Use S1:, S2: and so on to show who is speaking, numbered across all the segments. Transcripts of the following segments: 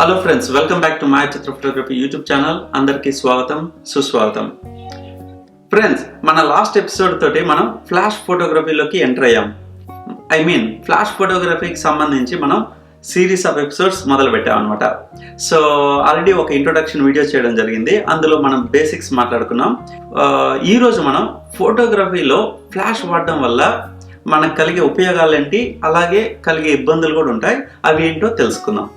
S1: Hello friends, welcome back to my Chitra photography YouTube channel. అందరికీ స్వాగతం, సుస్వాగతం. Friends, మన లాస్ట్ ఎపిసోడ్ తోటి మనం ఫ్లాష్ ఫోటోగ్రఫీలోకి ఎంటర్ అయ్యాం. ఫ్లాష్ ఫోటోగ్రఫీకి సంబంధించి మనం సిరీస్ ఆఫ్ ఎపిసోడ్స్ మొదలు పెట్టాం అనమాట. సో ఆల్రెడీ ఒక ఇంట్రొడక్షన్ వీడియో చేయడం జరిగింది. అందులో మనం బేసిక్స్ మాట్లాడుకున్నాం. ఈరోజు మనం ఫోటోగ్రఫీలో ఫ్లాష్ వాడడం వల్ల మనకు కలిగే ఉపయోగాలు ఏంటి, అలాగే కలిగే ఇబ్బందులు కూడా ఉంటాయి. అవి ఏంటో తెలుసుకుందాం.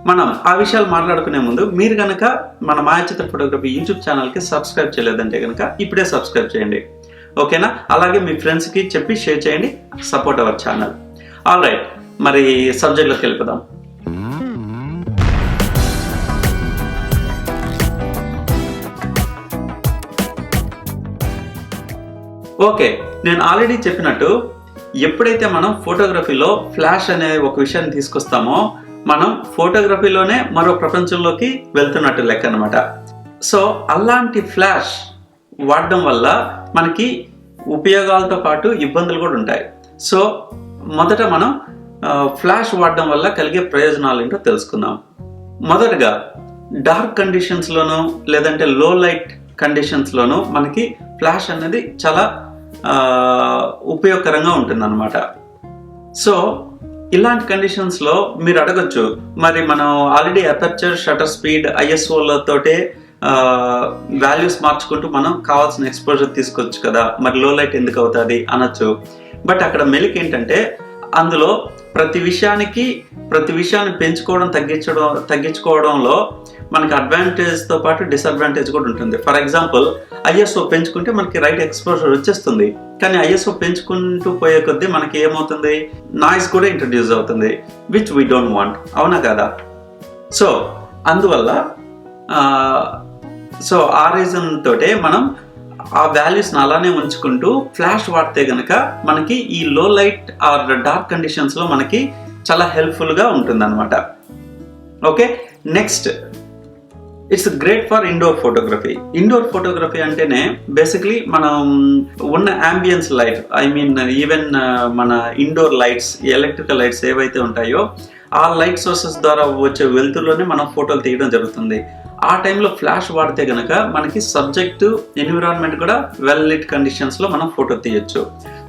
S1: మనం ఆ విషయాలు మాట్లాడుకునే ముందు మీరు కనుక మన మాయాచిత్ర ఫోటోగ్రఫీ యూట్యూబ్ ఛానల్కి సబ్స్క్రైబ్ చేయలేదంటే కనుక ఇప్పుడే సబ్స్క్రైబ్ చేయండి, ఓకేనా? అలాగే మీ ఫ్రెండ్స్కి చెప్పి షేర్ చేయండి. Support our channel. All right, మరి సబ్జెక్ట్లోకి వెళ్ళిపోదాం. ఓకే, నేను ఆల్రెడీ చెప్పినట్టు ఎప్పుడైతే మనం ఫోటోగ్రఫీలో ఫ్లాష్ అనే ఒక విషయాన్ని తీసుకొస్తామో మనం ఫోటోగ్రఫీలోనే మరో ప్రపంచంలోకి వెళ్తున్నట్టు లెక్క అనమాట. సో అలాంటి ఫ్లాష్ వాడడం వల్ల మనకి ఉపయోగాలతో పాటు ఇబ్బందులు కూడా ఉంటాయి. సో మొదట మనం ఫ్లాష్ వాడడం వల్ల కలిగే ప్రయోజనాలు ఏంటో తెలుసుకుందాం. మొదటగా డార్క్ కండిషన్స్లోనూ లేదంటే లో లైట్ కండిషన్స్లోనూ మనకి ఫ్లాష్ అనేది చాలా ఉపయోగకరంగా ఉంటుంది అన్నమాట. సో ఇలాంటి కండిషన్స్లో మీరు అడగచ్చు, మరి మనం ఆల్రెడీ అపర్చర్, షటర్ స్పీడ్, ఐఎస్ఓలతోటే వాల్యూస్ మార్చుకుంటూ మనం కావాల్సిన ఎక్స్పోజర్ తీసుకోవచ్చు కదా, మరి లో లైట్ ఎందుకు అవుతుంది అనొచ్చు. బట్ అక్కడ మెలిక్ ఏంటంటే అందులో ప్రతి విషయాన్ని పెంచుకోవడం తగ్గించుకోవడంలో మనకి అడ్వాంటేజ్తో పాటు డిసడ్వాంటేజ్ కూడా ఉంటుంది. ఫర్ ఎగ్జాంపుల్, ఐఎస్ఓ పెంచుకుంటే మనకి రైట్ ఎక్స్పోజర్ వచ్చేస్తుంది, కానీ ఐఎస్ఓ పెంచుకుంటూ పోయే కొద్దీ మనకి ఏమవుతుంది, నాయిస్ కూడా ఇంట్రడ్యూస్ అవుతుంది, విచ్ వీ డోంట్ వాంట్. అవునా కదా? సో అందువల్ల ఆ రీజన్ తోటే మనం ఆ వాల్యూస్ని అలానే ఉంచుకుంటూ ఫ్లాష్ వాడితే గనక మనకి ఈ లో లైట్ ఆర్ డార్క్ కండిషన్స్లో మనకి చాలా హెల్ప్ఫుల్గా ఉంటుంది అనమాట. Okay, next, it's great for indoor photography. Indoor photography అంటేనే బేసిక్లీ మనం ఉన్న అంబియన్స్ లైట్, ఈవెన్ మన ఇండోర్ లైట్స్, ఎలక్ట్రికల్ లైట్స్ ఏవైతే ఉంటాయో ఆ లైట్ సోర్సెస్ ద్వారా వచ్చే వెలుతురులోనే మనం ఫోటోలు తీయడం జరుగుతుంది. ఆ టైంలో ఫ్లాష్ వాడితే కనుక మనకి సబ్జెక్టు, ఎన్విరాన్మెంట్ కూడా వెల్ లిట్ కండిషన్స్లో మనం ఫోటో తీయచ్చు.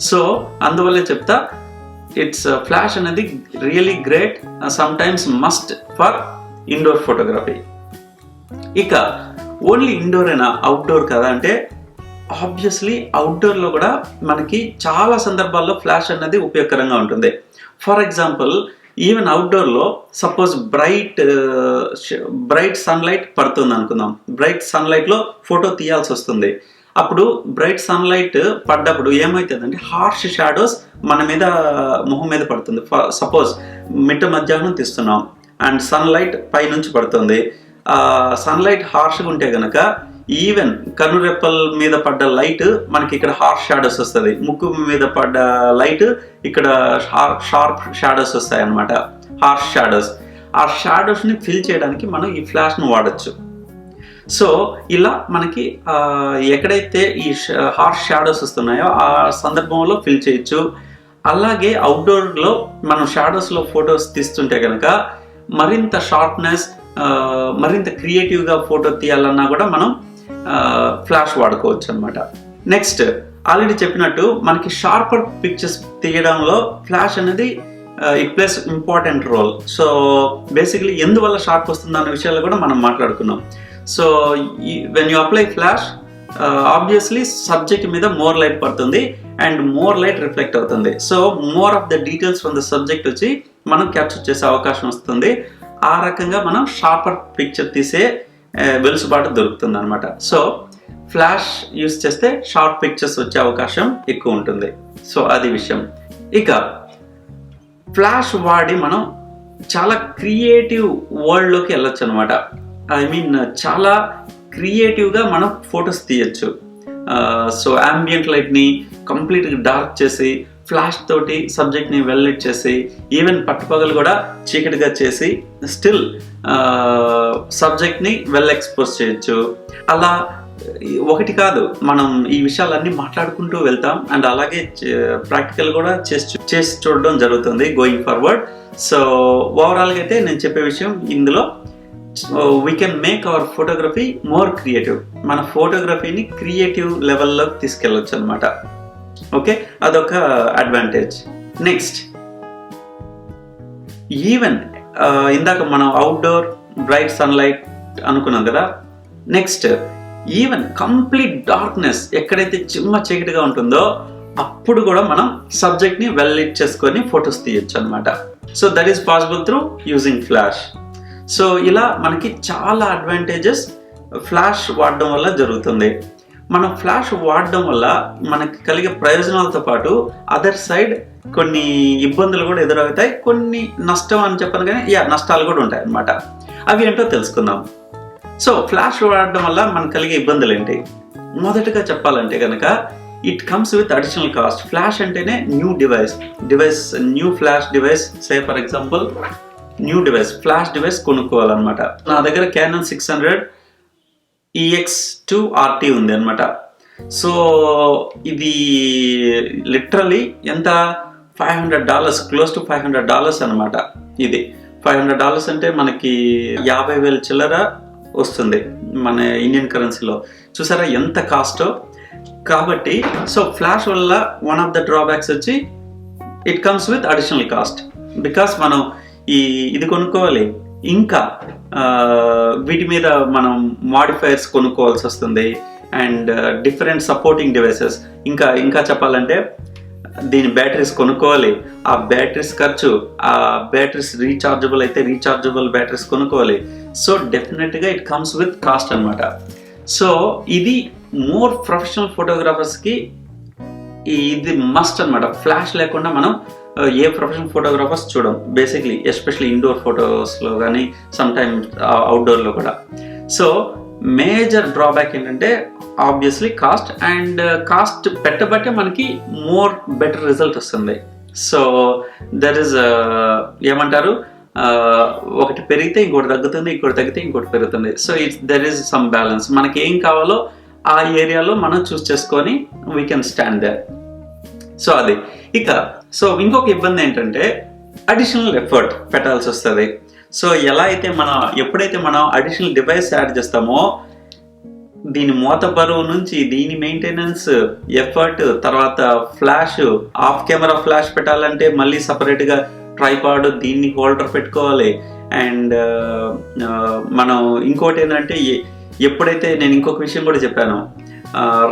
S1: సో అందువల్లే చెప్తా, ఇట్స్ ఫ్లాష్ అనేది really great, sometimes must for indoor photography. ఇక ఓన్లీ ఇండోరేనా, అవుట్డోర్ కదా అంటే ఆబ్వియస్లీ అవుట్డోర్లో కూడా మనకి చాలా సందర్భాల్లో ఫ్లాష్ అనేది ఉపయోగకరంగా ఉంటుంది. ఫర్ ఎగ్జాంపుల్, ఈవెన్ అవుట్డోర్లో సపోజ్ బ్రైట్ సన్లైట్ పడుతుంది అనుకుందాం. బ్రైట్ సన్లైట్లో ఫోటో తీయాల్సి వస్తుంది. అప్పుడు బ్రైట్ సన్లైట్ పడ్డప్పుడు ఏమవుతుందంటే హార్ష్ షాడోస్ మన మీద, మొహం మీద పడుతుంది. సపోజ్ మిట్ట మధ్యాహ్నం తీస్తున్నాం అండ్ సన్లైట్ పైనుంచి పడుతుంది. సన్లైట్ హార్ష్గా ఉంటే కనుక ఈవెన్ కనురెప్పల మీద పడ్డ లైట్ మనకి ఇక్కడ హార్ష్ షాడోస్ వస్తుంది, ముక్కు మీద పడ్డ లైట్ ఇక్కడ షార్ప్ షాడోస్ వస్తాయి అన్నమాట, హార్ష్ షాడోస్. ఆ షాడోస్ని ఫిల్ చేయడానికి మనం ఈ ఫ్లాష్ను వాడచ్చు. సో ఇలా మనకి ఎక్కడైతే ఈ హార్ష్ షాడోస్ వస్తున్నాయో ఆ సందర్భంలో ఫిల్ చేయొచ్చు. అలాగే అవుట్డోర్లో మనం షాడోస్లో ఫొటోస్ తీస్తుంటే కనుక మరింత షార్ప్నెస్, మరింత క్రియేటివ్గా ఫోటో తీయాలన్నా కూడా మనం ఫ్లాష్ వాడుకోవచ్చు అనమాట. నెక్స్ట్, ఆల్రెడీ చెప్పినట్టు మనకి షార్పర్ పిక్చర్స్ తీయడంలో ఫ్లాష్ అనేది it plays important role. So basically ఎందువల్ల షార్ప్ వస్తుంది అనే విషయాలు కూడా మనం మాట్లాడుకున్నాం. So when you apply flash, obviously subject మీద మోర్ లైట్ పడుతుంది అండ్ మోర్ లైట్ రిఫ్లెక్ట్ అవుతుంది. So more of the details from the subject వచ్చి మనం క్యాప్చర్ చేసే అవకాశం వస్తుంది. ఆ రకంగా మనం షార్పర్ పిక్చర్ తీసే వెలుసుబాటు దొరుకుతుంది అనమాట. సో ఫ్లాష్ యూస్ చేస్తే షార్ప్ పిక్చర్స్ వచ్చే అవకాశం ఎక్కువ ఉంటుంది. సో అది విషయం. ఇక ఫ్లాష్ వాడి మనం చాలా క్రియేటివ్ వరల్డ్లోకి వెళ్ళొచ్చు అనమాట. చాలా క్రియేటివ్గా మనం ఫొటోస్ తీయచ్చు. సో ambient లైట్ని కంప్లీట్గా డార్క్ చేసి ఫ్లాష్ తోటి సబ్జెక్ట్ని వెల్ లైట్ చేసి ఈవెన్ పట్టుపగలు కూడా చీకటిగా చేసి స్టిల్ సబ్జెక్ట్ని వెల్ ఎక్స్పోజ్ చేయొచ్చు. అలా ఒకటి కాదు, మనం ఈ విషయాలన్నీ మాట్లాడుకుంటూ వెళ్తాం అండ్ అలాగే ప్రాక్టికల్ కూడా చేసి చూడడం జరుగుతుంది గోయింగ్ ఫార్వర్డ్. సో ఓవరాల్గా అయితే నేను చెప్పే విషయం ఇందులో we can make our photography more creative. మన ఫోటోగ్రఫీని క్రియేటివ్ లెవెల్లోకి తీసుకెళ్ళొచ్చు అనమాట. ఓకే, అదొక అడ్వాంటేజ్. నెక్స్ట్, ఈవెన్ ఇందాక మనం అవుట్డోర్ బ్రైట్ సన్లైట్ అనుకున్నాం కదా. నెక్స్ట్, ఈవెన్ కంప్లీట్ డార్క్నెస్, ఎక్కడైతే చిమ్మ చీకటిగా ఉంటుందో అప్పుడు కూడా మనం సబ్జెక్ట్ని వెల్ లిట్ చేసుకొని ఫొటోస్ తీయొచ్చు అనమాట. So that is possible through using flash. So ఇలా మనకి చాలా అడ్వాంటేజెస్ ఫ్లాష్ వాడడం వల్ల జరుగుతుంది. మనం ఫ్లాష్ వాడడం వల్ల మనకి కలిగే ప్రయోజనాలతో పాటు అదర్ సైడ్ కొన్ని ఇబ్బందులు కూడా ఎదురవుతాయి. కొన్ని నష్టం అని చెప్పను కానీ నష్టాలు కూడా ఉంటాయి అన్నమాట. అవి ఏంటో తెలుసుకుందాం. సో ఫ్లాష్ వాడడం వల్ల మనకు కలిగే ఇబ్బందులు ఏంటి? మొదటగా చెప్పాలంటే కనుక it comes with additional cost. Flash అంటేనే new new flash device, say for example new flash device కొనుక్కోవాలన్నమాట. నా దగ్గర Canon 600 EX2RT ఉంది అనమాట. సో ఇది లిటరలీ ఎంత, $500, క్లోజ్ టు $500 అనమాట. ఇది $500 అంటే మనకి 50,000 చిల్లర వస్తుంది మన ఇండియన్ కరెన్సీలో. చూసారా ఎంత కాస్టో. కాబట్టి సో ఫ్లాష్ వల్ల వన్ ఆఫ్ ద డ్రాబ్యాక్స్ వచ్చి it comes with additional cost. Because మనం ఇది కొనుక్కోవాలి, ఇంకా వీటి మీద మనం మాడిఫైయర్స్ కొనుక్కోవాల్సి వస్తుంది, అండ్ డిఫరెంట్ సపోర్టింగ్ డివైసెస్. ఇంకా చెప్పాలంటే దీని బ్యాటరీస్ కొనుక్కోవాలి, ఆ బ్యాటరీస్ ఖర్చు, ఆ బ్యాటరీస్ రీఛార్జబుల్ అయితే రీఛార్జబుల్ బ్యాటరీస్ కొనుక్కోవాలి. సో డెఫినెట్గా ఇట్ కమ్స్ విత్ కాస్ట్ అనమాట. సో ఇది మోర్ ప్రొఫెషనల్ ఫోటోగ్రాఫర్స్కి ఇది మస్ట్ అనమాట. ఫ్లాష్ లేకుండా మనం ఏ ప్రొఫెషనల్ ఫోటోగ్రాఫర్స్ చూడం బేసిక్లీ, ఎస్పెషల్లీ ఇండోర్ ఫొటోస్లో కానీ సమ్ టైమ్స్ అవుట్డోర్లో కూడా. సో మేజర్ డ్రాబ్యాక్ ఏంటంటే ఆబ్వియస్లీ కాస్ట్, అండ్ కాస్ట్ పెట్టబట్టే మనకి మోర్ బెటర్ రిజల్ట్ వస్తుంది. సో దర్ ఇస్ ఏమంటారు, ఒకటి పెరిగితే ఇంకోటి తగ్గుతుంది, ఇంకోటి తగ్గితే ఇంకోటి పెరుగుతుంది. So there is some balance. మనకి ఏం కావాలో ఆ ఏరియాలో మనం చూస్ చేసుకొని we can stand there. So అది సో ఇంకొక ఇబ్బంది ఏంటంటే అడిషనల్ ఎఫర్ట్ పెట్టాల్సి వస్తుంది. సో ఎలా అయితే ఎప్పుడైతే మనం అడిషనల్ డివైస్ యాడ్ చేస్తామో దీని మూత బరువు నుంచి దీని మెయింటెనెన్స్ ఎఫర్ట్, తర్వాత ఫ్లాష్, ఆఫ్ కెమెరా ఫ్లాష్ పెట్టాలంటే మళ్ళీ సపరేట్గా ట్రైపాడ్, దీన్ని హోల్డర్ పెట్టుకోవాలి. అండ్ మనం ఇంకోటి ఏంటంటే ఎప్పుడైతే నేను ఇంకొక విషయం కూడా చెప్పాను,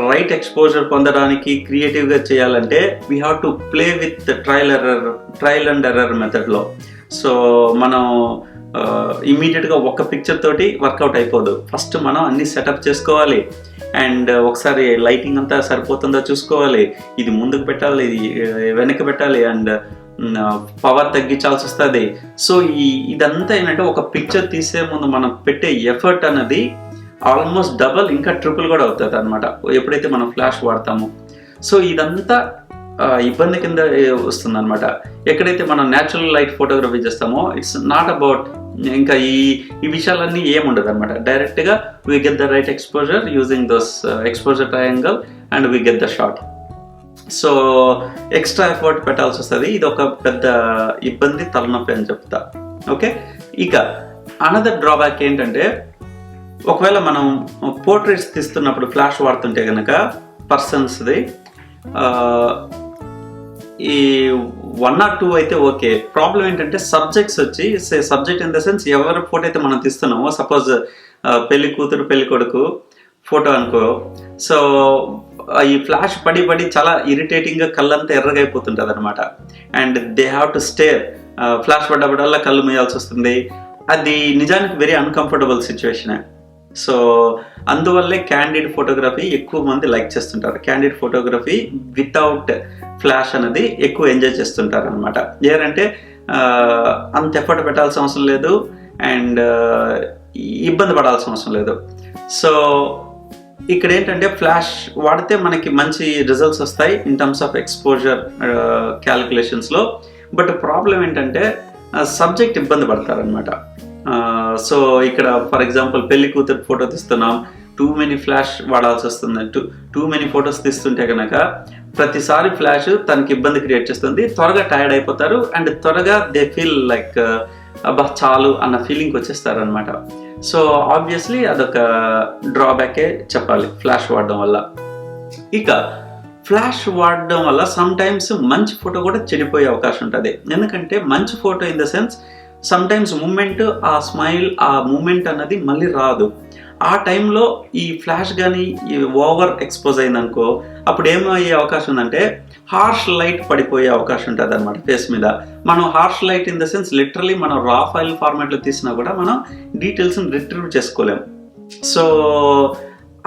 S1: రైట్ ఎక్స్పోజర్ పొందడానికి క్రియేటివ్గా చేయాలంటే we have to play with trial and error మెథడ్లో. సో మనం ఇమీడియట్గా ఒక పిక్చర్ తోటి వర్కౌట్ అయిపోదు. ఫస్ట్ మనం అన్ని సెటప్ చేసుకోవాలి, అండ్ ఒకసారి లైటింగ్ అంతా సరిపోతుందో చూసుకోవాలి, ఇది ముందుకు పెట్టాలి, ఇది వెనక్కి పెట్టాలి, అండ్ పవర్ తగ్గించాల్సి వస్తుంది. సో ఇదంతా ఏంటంటే ఒక పిక్చర్ తీసే ముందు మనం పెట్టే ఎఫర్ట్ అనేది ఆల్మోస్ట్ డబల్, ఇంకా ట్రిపుల్ కూడా అవుతుంది అనమాట ఎప్పుడైతే మనం ఫ్లాష్ వాడతామో. సో ఇదంతా ఇబ్బంది కింద వస్తుంది అనమాట. ఎక్కడైతే మనం న్యాచురల్ లైట్ ఫోటోగ్రఫీ చేస్తామో ఇట్స్ నాట్ అబౌట్ ఇంకా ఈ విషయాలన్నీ ఏముండదు అనమాట. డైరెక్ట్గా we get the right exposure using those exposure triangle and we get the shot. So extra effort పెట్టాల్సి వస్తుంది. ఇది ఒక పెద్ద ఇబ్బంది, తలనొప్పి అని చెప్తా. ఓకే, అనదర్ డ్రాబ్యాక్ ఏంటంటే ఒకవేళ మనం పోర్ట్రేట్స్ తీస్తున్నప్పుడు ఫ్లాష్ వాడుతుంటే కనుక పర్సన్స్ది ఈ 1 or 2 అయితే ఓకే. ప్రాబ్లం ఏంటంటే సబ్జెక్ట్స్ వచ్చి సబ్జెక్ట్ ఇన్ ద సెన్స్ ఎవరి ఫోటో అయితే మనం తీస్తున్నామో, సపోజ్ పెళ్లి కూతురు పెళ్లి కొడుకు ఫోటో అనుకో. సో ఈ ఫ్లాష్ పడి చాలా ఇరిటేటింగ్గా కళ్ళంతా ఎర్రగా అయిపోతుంటుంది అనమాట. And they have to stare. Flash పడ్డప్పుడల్లా కళ్ళు మూయాల్సి వస్తుంది. అది నిజానికి వెరీ అన్కంఫర్టబుల్ సిచ్యువేషనే. సో అందువల్లే క్యాండిడ్ ఫోటోగ్రఫీ ఎక్కువ మంది లైక్ చేస్తుంటారు. క్యాండిడ్ ఫోటోగ్రఫీ వితౌట్ ఫ్లాష్ అనేది ఎక్కువ ఎంజాయ్ చేస్తుంటారు అనమాట. ఏంటంటే అంత ఎఫర్ట్ పెట్టాల్సిన అవసరం లేదు, అండ్ ఇబ్బంది పడాల్సిన అవసరం లేదు. సో ఇక్కడ ఏంటంటే ఫ్లాష్ వాడితే మనకి మంచి రిజల్ట్స్ వస్తాయి ఇన్ టర్మ్స్ ఆఫ్ ఎక్స్పోజర్ క్యాలిక్యులేషన్స్లో. బట్ ప్రాబ్లం ఏంటంటే సబ్జెక్ట్ ఇబ్బంది పడతారనమాట. సో ఇక్కడ ఫర్ ఎగ్జాంపుల్ పెళ్లి కూతురు ఫోటో తీస్తున్నాం, టూ మెనీ ఫ్లాష్ వాడాల్సి వస్తుంది. టూ మెనీ ఫొటోస్ తీస్తుంటే కనుక ప్రతిసారి ఫ్లాష్ తనకి ఇబ్బంది క్రియేట్ చేస్తుంది. త్వరగా టైర్డ్ అయిపోతారు, అండ్ త్వరగా దే ఫీల్ లైక్ అబ్బా చాలు అన్న ఫీలింగ్ వచ్చేస్తారనమాట. సో ఆబ్వియస్లీ అదొక డ్రాబ్యాకే చెప్పాలి ఫ్లాష్ వాడడం వల్ల. ఇక ఫ్లాష్ వాడడం వల్ల సమ్ టైమ్స్ మంచి ఫోటో కూడా చెడిపోయే అవకాశం ఉంటుంది. ఎందుకంటే మంచి photo in the sense sometimes moment, ఆ స్మైల్, ఆ మూమెంట్ అన్నది మళ్ళీ రాదు. ఆ టైంలో ఈ ఫ్లాష్ కానీ ఓవర్ ఎక్స్పోజ్ అయిందనుకో, అప్పుడు ఏమయ్యే అవకాశం ఉందంటే హార్ష్ లైట్ పడిపోయే అవకాశం ఉంటుంది అనమాట ఫేస్ మీద. మనం harsh light in the sense literally మనం రా ఫైల్ ఫార్మాట్లో తీసినా కూడా మనం డీటెయిల్స్ని రిట్రీవ్ చేసుకోలేం. సో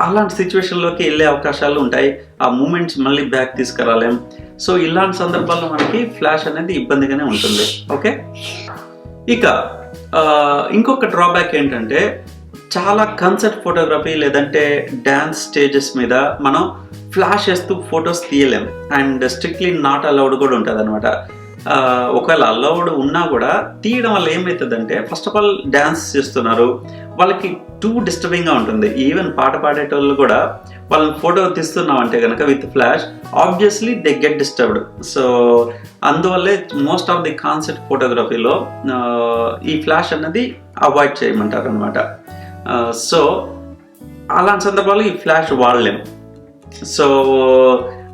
S1: అలాంటి సిచ్యువేషన్లోకి వెళ్ళే అవకాశాలు ఉంటాయి. ఆ మూమెంట్స్ మళ్ళీ బ్యాక్ తీసుకురాలేం. సో ఇలాంటి సందర్భాల్లో మనకి ఫ్లాష్ అనేది ఇబ్బందిగానే ఉంటుంది. ఓకే, ఇక ఇంకొక డ్రాబ్యాక్ ఏంటంటే చాలా కన్సర్ట్ ఫోటోగ్రఫీ లేదంటే డ్యాన్స్ స్టేజెస్ మీద మనం ఫ్లాష్ వేస్తూ ఫొటోస్ తీయలేం. అండ్ స్ట్రిక్ట్లీ నాట్ అలౌడ్ కూడా ఉంటుంది అనమాట. ఒకవేళ అలౌడ్ ఉన్నా కూడా తీయడం వల్ల ఏమవుతుందంటే ఫస్ట్ ఆఫ్ ఆల్ డ్యాన్స్ చేస్తున్నారు, వాళ్ళకి టూ డిస్టర్బింగ్గా ఉంటుంది. ఈవెన్ పాట పాడేటోళ్ళు కూడా వాళ్ళని ఫోటో తీస్తున్నాం అంటే కనుక with flash obviously they get disturbed. So అందువల్లే మోస్ట్ ఆఫ్ ది కాన్సెప్ట్ ఫోటోగ్రఫీలో ఈ ఫ్లాష్ అనేది అవాయిడ్ చేయమంటారు అనమాట. సో అలాంటి సందర్భాల్లో ఈ ఫ్లాష్ వాడలేం. సో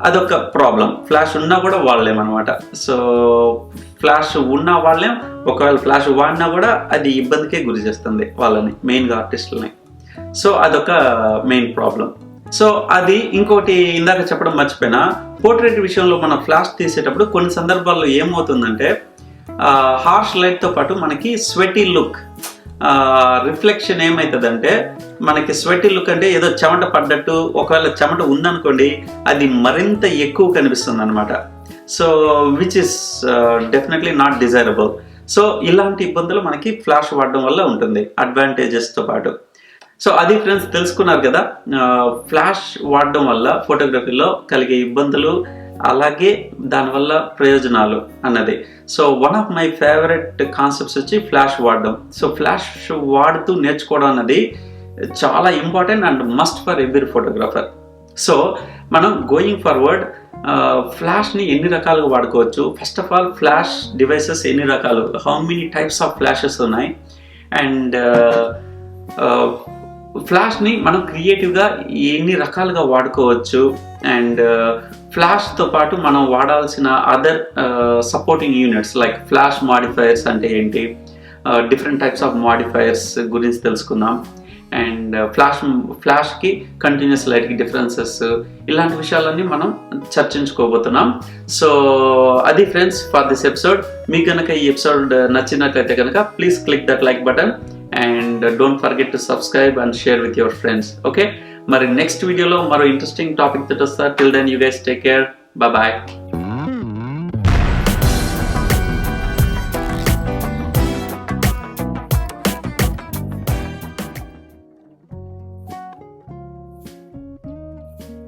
S1: అదొక ప్రాబ్లం. ఫ్లాష్ ఉన్నా కూడా వాడలేం అనమాట. సో ఫ్లాష్ ఉన్నా వాడలేం, ఒకవేళ ఫ్లాష్ వాడినా కూడా అది ఇబ్బందికే గురి చేస్తుంది వాళ్ళని, మెయిన్గా ఆర్టిస్టులని. సో అదొక మెయిన్ ప్రాబ్లం. సో అది ఇంకోటి ఇందాక చెప్పడం మర్చిపోయినా, పోర్ట్రేట్ విషయంలో మనం ఫ్లాష్ తీసేటప్పుడు కొన్ని సందర్భాల్లో ఏమవుతుందంటే హార్ష్ లైట్తో పాటు మనకి స్వెటీ లుక్, రిఫ్లెక్షన్ ఏమవుతుందంటే మనకి స్వెటీ లుక్ అంటే ఏదో చెమట పడ్డట్టు, ఒకవేళ చెమట ఉందనుకోండి అది మరింత ఎక్కువ కనిపిస్తుంది అనమాట. So which is definitely not desirable. So ఇలాంటి ఇబ్బందులు మనకి ఫ్లాష్ వాడడం వల్ల ఉంటుంది, అడ్వాంటేజెస్తో పాటు. సో అది ఫ్రెండ్స్, తెలుసుకున్నారు కదా ఫ్లాష్ వాడడం వల్ల ఫోటోగ్రఫీలో కలిగే ఇబ్బందులు, అలాగే దానివల్ల ప్రయోజనాలు అన్నది. So one of my favourite concepts వచ్చి ఫ్లాష్ వాడడం. సో ఫ్లాష్ వాడుతూ నేర్చుకోవడం అన్నది చాలా important and must for every photographer. So మనం గోయింగ్ ఫార్వర్డ్ ఫ్లాష్ని ఎన్ని రకాలుగా వాడుకోవచ్చు, first of all flash devices ఎన్ని రకాలు, how many types of flashes ఉన్నాయి, అండ్ ఫ్లాష్ని మనం క్రియేటివ్గా ఎన్ని రకాలుగా వాడుకోవచ్చు, అండ్ ఫ్లాష్తో పాటు మనం వాడాల్సిన other supporting units like flash modifiers అంటే ఏంటి, డిఫరెంట్ టైప్స్ ఆఫ్ మాడిఫైయర్స్ గురించి తెలుసుకుందాం, అండ్ ఫ్లాష్కి కంటిన్యూస్ లైట్కి డిఫరెన్సెస్, ఇలాంటి విషయాలన్నీ మనం చర్చించుకోబోతున్నాం. సో అది ఫ్రెండ్స్ ఫర్ దిస్ ఎపిసోడ్. మీకు కనుక ఈ ఎపిసోడ్ నచ్చినట్లయితే కనుక please click that like button and don't forget to subscribe and share with your friends. Okay, మరి నెక్స్ట్ వీడియోలో మరో ఇంట్రెస్టింగ్ టాపిక్ తోటి వస్తా. Till then you guys take care, bye.